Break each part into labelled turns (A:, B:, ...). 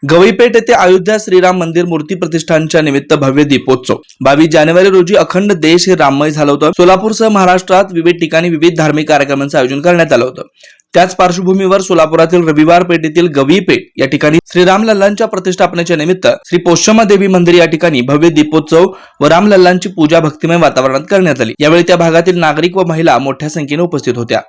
A: गवईपेठ येथे अयोध्या श्रीराम मंदिर मूर्ती प्रतिष्ठानच्या निमित्त भव्य दीपोत्सव 22 जानेवारी रोजी अखंड देश हे राममय झालं होतं। सोलापूरसह महाराष्ट्रात विविध ठिकाणी विविध धार्मिक कार्यक्रमांचं आयोजन करण्यात आलं होतं। त्याच पार्श्वभूमीवर सोलापुरातील रविवार पेठेतील गवईपेठ या ठिकाणी श्रीरामलल्लांच्या प्रतिष्ठापनेच्या निमित्त श्री पोषमा देवी मंदिर या ठिकाणी भव्य दीपोत्सव व रामलल्लांची पूजा भक्तिमय वातावरणात करण्यात आली। यावेळी त्या भागातील नागरिक व महिला मोठ्या संख्येने उपस्थित होत्या।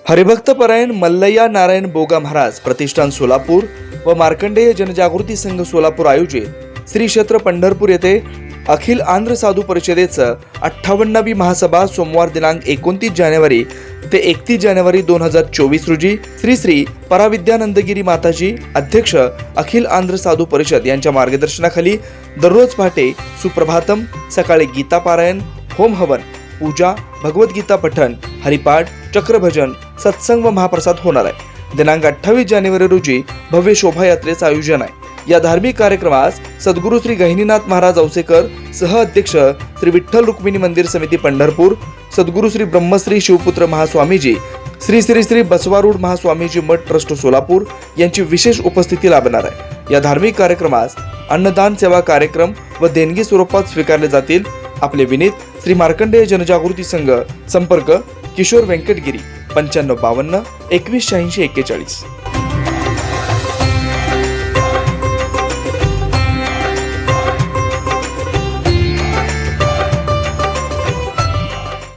A: हरिभक्त परायण मल्लय्या नारायण बोगा महाराज प्रतिष्ठान सोलापूर व मार्कंडेय जनजागृती संघ सोलापूर आयोजित श्री क्षेत्र पंढरपूर येथे अखिल आंध्र साधू परिषदेचं 58वी महासभा सोमवार दिनांक 29 जानेवारी ते 31 जानेवारी 2024 रोजी श्री श्री पराविद्यानंदगिरी माताजी अध्यक्ष अखिल आंध्र साधू परिषद यांच्या मार्गदर्शनाखाली दररोज पहाटे सुप्रभातम, सकाळी गीता पारायण, होम हवन, पूजा, भगवद्गीता पठण, हरिपाठ, चक्रभजन, सत्संग व महाप्रसाद होणार आहे। दिनांक 28 जानेवारी रोजी भव्य शोभायात्रेचं आयोजन आहे। या धार्मिक कार्यक्रमास सद्गुरू श्री गहिनीनाथ महाराज औसेकर सह अध्यक्ष श्री विठ्ठल रुक्मिणी मंदिर समिती पंढरपूर, सद्गुरू श्री ब्रह्मश्री शिवपुत्र महास्वामीजी, श्री श्री श्री बसवारूढ महास्वामीजी मठ ट्रस्ट सोलापूर यांची विशेष उपस्थिती लाभणार आहे। या धार्मिक कार्यक्रमास अन्नदान सेवा कार्यक्रम व देणगी स्वरूपात स्वीकारले जातील। आपले विनीत श्री मार्कंडेय जनजागृती संघ, संपर्क किशोर व्यंकटगिरी 9552 2186 41।